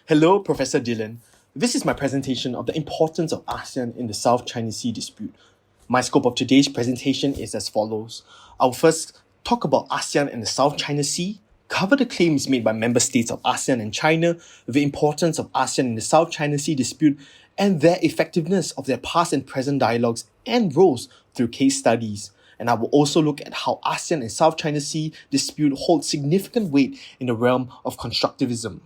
Hello, Professor Dylan. This is my presentation of the importance of ASEAN in the South China Sea dispute. My scope of today's presentation is as follows. I'll first talk about ASEAN and the South China Sea, cover the claims made by member states of ASEAN and China, the importance of ASEAN in the South China Sea dispute, and their effectiveness of their past and present dialogues and roles through case studies. And I will also look at how ASEAN and South China Sea dispute hold significant weight in the realm of constructivism.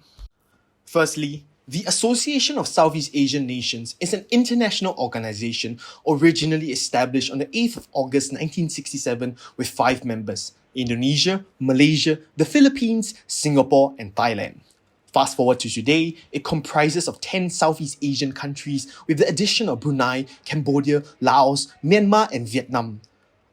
Firstly, the Association of Southeast Asian Nations is an international organization originally established on the 8th of August 1967 with 5 members: Indonesia, Malaysia, the Philippines, Singapore, and Thailand. Fast forward to today, it comprises of 10 Southeast Asian countries with the addition of Brunei, Cambodia, Laos, Myanmar, and Vietnam.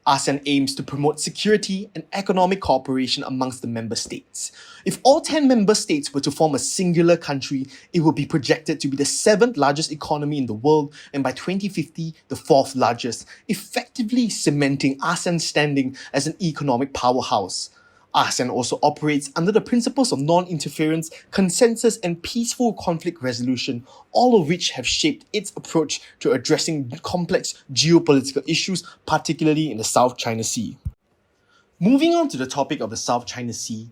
ASEAN aims to promote security and economic cooperation amongst the member states. If all 10 member states were to form a singular country, it would be projected to be the 7th largest economy in the world and by 2050, the 4th largest, effectively cementing ASEAN's standing as an economic powerhouse. ASEAN also operates under the principles of non-interference, consensus, and peaceful conflict resolution, all of which have shaped its approach to addressing complex geopolitical issues, particularly in the South China Sea. Moving on to the topic of the South China Sea,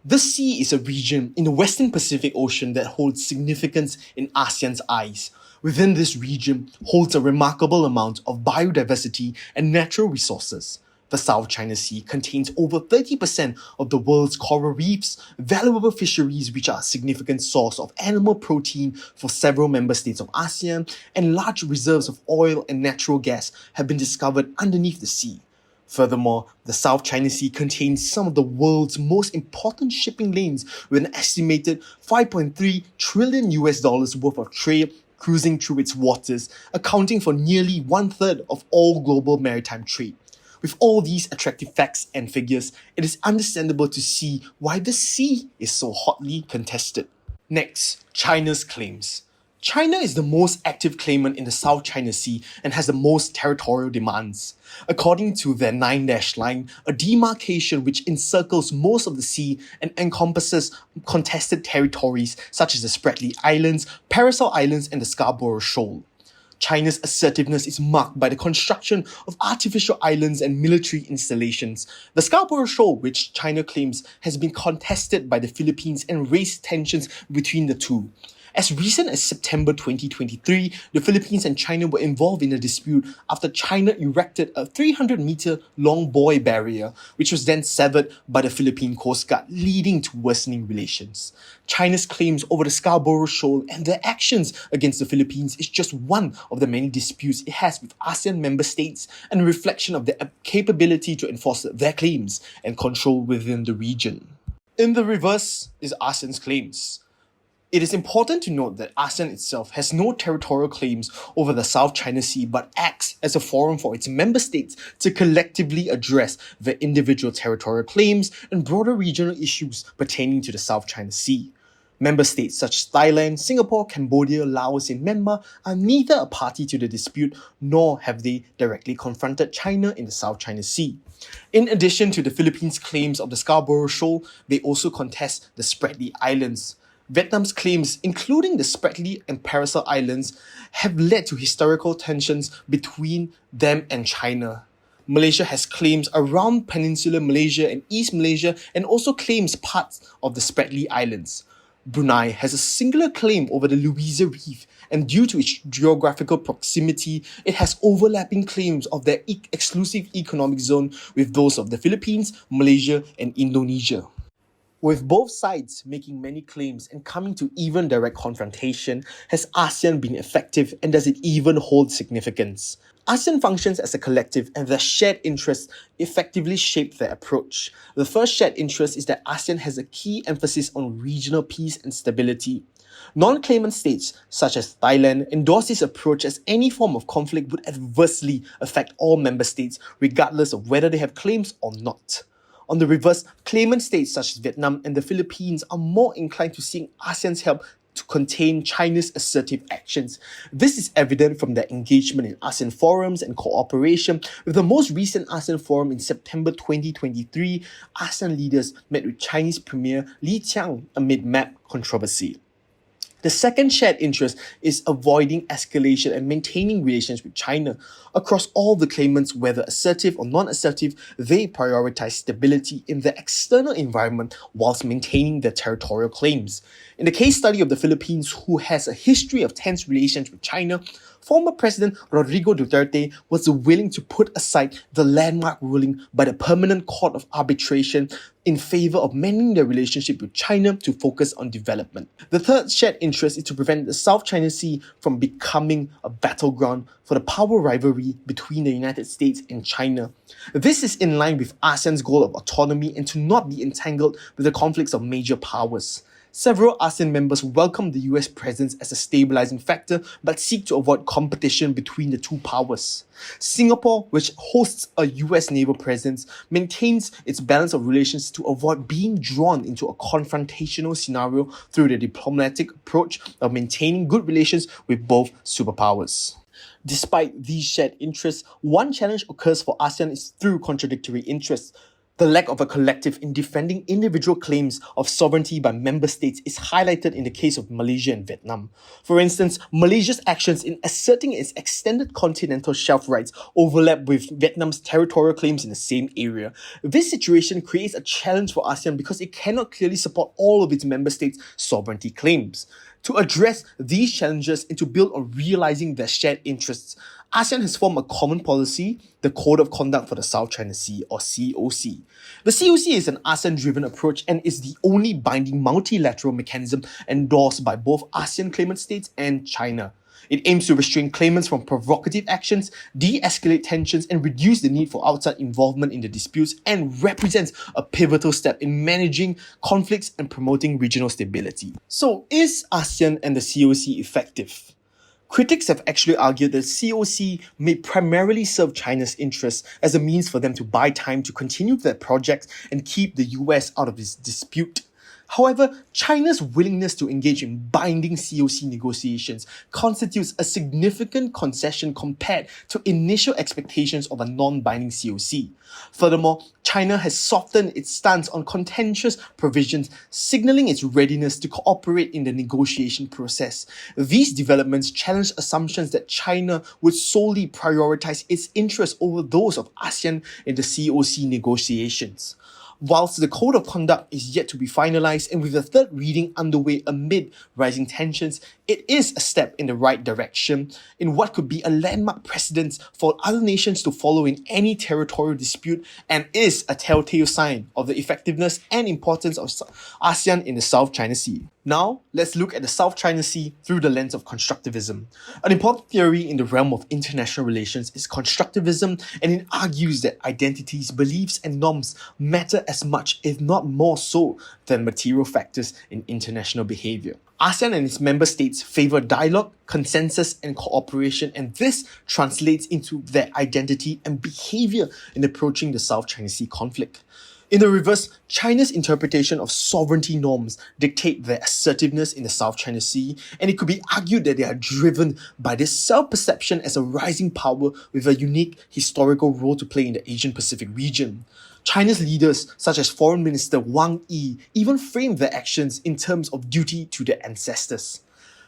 the sea is a region in the Western Pacific Ocean that holds significance in ASEAN's eyes. Within this region holds a remarkable amount of biodiversity and natural resources. The South China Sea contains over 30% of the world's coral reefs, valuable fisheries which are a significant source of animal protein for several member states of ASEAN, and large reserves of oil and natural gas have been discovered underneath the sea. Furthermore, the South China Sea contains some of the world's most important shipping lanes with an estimated $5.3 trillion worth of trade cruising through its waters, accounting for nearly 1/3 of all global maritime trade. With all these attractive facts and figures, it is understandable to see why the sea is so hotly contested. Next, China's claims. China is the most active claimant in the South China Sea and has the most territorial demands. According to their 9-dash line, a demarcation which encircles most of the sea and encompasses contested territories such as the Spratly Islands, Paracel Islands, and the Scarborough Shoal. China's assertiveness is marked by the construction of artificial islands and military installations. The Scarborough Shoal, which China claims has been contested by the Philippines and raised tensions between the two. As recent as September 2023, the Philippines and China were involved in a dispute after China erected a 300-meter long buoy barrier, which was then severed by the Philippine Coast Guard, leading to worsening relations. China's claims over the Scarborough Shoal and their actions against the Philippines is just one of the many disputes it has with ASEAN member states and a reflection of their capability to enforce their claims and control within the region. In the reverse is ASEAN's claims. It is important to note that ASEAN itself has no territorial claims over the South China Sea but acts as a forum for its member states to collectively address their individual territorial claims and broader regional issues pertaining to the South China Sea. Member states such as Thailand, Singapore, Cambodia, Laos, and Myanmar are neither a party to the dispute nor have they directly confronted China in the South China Sea. In addition to the Philippines' claims of the Scarborough Shoal, they also contest the Spratly Islands. Vietnam's claims, including the Spratly and Paracel Islands, have led to historical tensions between them and China. Malaysia has claims around Peninsular Malaysia and East Malaysia and also claims parts of the Spratly Islands. Brunei has a singular claim over the Louisa Reef, and due to its geographical proximity, it has overlapping claims of their exclusive economic zone with those of the Philippines, Malaysia, and Indonesia. With both sides making many claims and coming to even direct confrontation, has ASEAN been effective and does it even hold significance? ASEAN functions as a collective and their shared interests effectively shape their approach. The first shared interest is that ASEAN has a key emphasis on regional peace and stability. Non-claimant states, such as Thailand, endorse this approach as any form of conflict would adversely affect all member states, regardless of whether they have claims or not. On the reverse, claimant states such as Vietnam and the Philippines are more inclined to seek ASEAN's help to contain China's assertive actions. This is evident from their engagement in ASEAN forums and cooperation. With the most recent ASEAN forum in September 2023, ASEAN leaders met with Chinese Premier Li Qiang amid map controversy. The second shared interest is avoiding escalation and maintaining relations with China. Across all the claimants, whether assertive or non-assertive, they prioritize stability in the external environment whilst maintaining their territorial claims. In the case study of the Philippines, who has a history of tense relations with China, former President Rodrigo Duterte was willing to put aside the landmark ruling by the Permanent Court of Arbitration in favor of mending their relationship with China to focus on development. The third shared interest is to prevent the South China Sea from becoming a battleground for the power rivalry between the United States and China. This is in line with ASEAN's goal of autonomy and to not be entangled with the conflicts of major powers. Several ASEAN members welcome the US presence as a stabilizing factor but seek to avoid competition between the two powers. Singapore, which hosts a US naval presence, maintains its balance of relations to avoid being drawn into a confrontational scenario through the diplomatic approach of maintaining good relations with both superpowers. Despite these shared interests, one challenge occurs for ASEAN is through contradictory interests. The lack of a collective in defending individual claims of sovereignty by member states is highlighted in the case of Malaysia and Vietnam. For instance, Malaysia's actions in asserting its extended continental shelf rights overlap with Vietnam's territorial claims in the same area. This situation creates a challenge for ASEAN because it cannot clearly support all of its member states' sovereignty claims. To address these challenges and to build on realizing their shared interests, ASEAN has formed a common policy, the Code of Conduct for the South China Sea, or COC. The COC is an ASEAN-driven approach and is the only binding multilateral mechanism endorsed by both ASEAN claimant states and China. It aims to restrain claimants from provocative actions, de-escalate tensions, and reduce the need for outside involvement in the disputes, and represents a pivotal step in managing conflicts and promoting regional stability. So, is ASEAN and the COC effective? Critics have actually argued that COC may primarily serve China's interests as a means for them to buy time to continue their projects and keep the US out of this dispute. However, China's willingness to engage in binding COC negotiations constitutes a significant concession compared to initial expectations of a non-binding COC. Furthermore, China has softened its stance on contentious provisions, signaling its readiness to cooperate in the negotiation process. These developments challenge assumptions that China would solely prioritize its interests over those of ASEAN in the COC negotiations. Whilst the Code of Conduct is yet to be finalized and with the third reading underway amid rising tensions, it is a step in the right direction in what could be a landmark precedent for other nations to follow in any territorial dispute and is a telltale sign of the effectiveness and importance of ASEAN in the South China Sea. Now, let's look at the South China Sea through the lens of constructivism. An important theory in the realm of international relations is constructivism, and it argues that identities, beliefs, and norms matter as much, if not more so, than material factors in international behavior. ASEAN and its member states favor dialogue, consensus, and cooperation, and this translates into their identity and behavior in approaching the South China Sea conflict. In the reverse, China's interpretation of sovereignty norms dictate their assertiveness in the South China Sea, and it could be argued that they are driven by this self-perception as a rising power with a unique historical role to play in the Asian Pacific region. China's leaders, such as Foreign Minister Wang Yi, even framed their actions in terms of duty to their ancestors.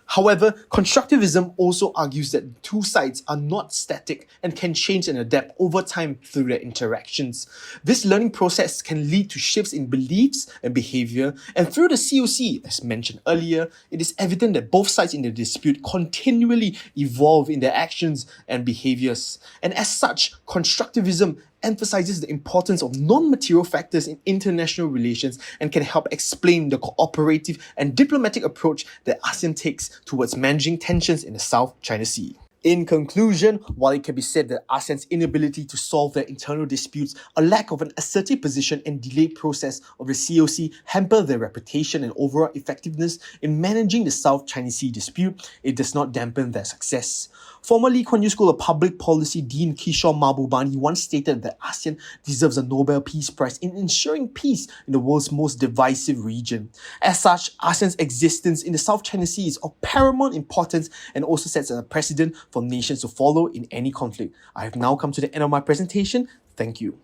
However, constructivism also argues that two sides are not static and can change and adapt over time through their interactions. This learning process can lead to shifts in beliefs and behavior, and through the COC, as mentioned earlier, it is evident that both sides in the dispute continually evolve in their actions and behaviors. And as such, constructivism emphasizes the importance of non-material factors in international relations and can help explain the cooperative and diplomatic approach that ASEAN takes towards managing tensions in the South China Sea. In conclusion, while it can be said that ASEAN's inability to solve their internal disputes, a lack of an assertive position and delayed process of the COC hamper their reputation and overall effectiveness in managing the South China Sea dispute, it does not dampen their success. Former Lee Kuan Yew School of Public Policy Dean Kishore Mahbubani once stated that ASEAN deserves a Nobel Peace Prize in ensuring peace in the world's most divisive region. As such, ASEAN's existence in the South China Sea is of paramount importance and also sets a precedent for nations to follow in any conflict. I have now come to the end of my presentation. Thank you.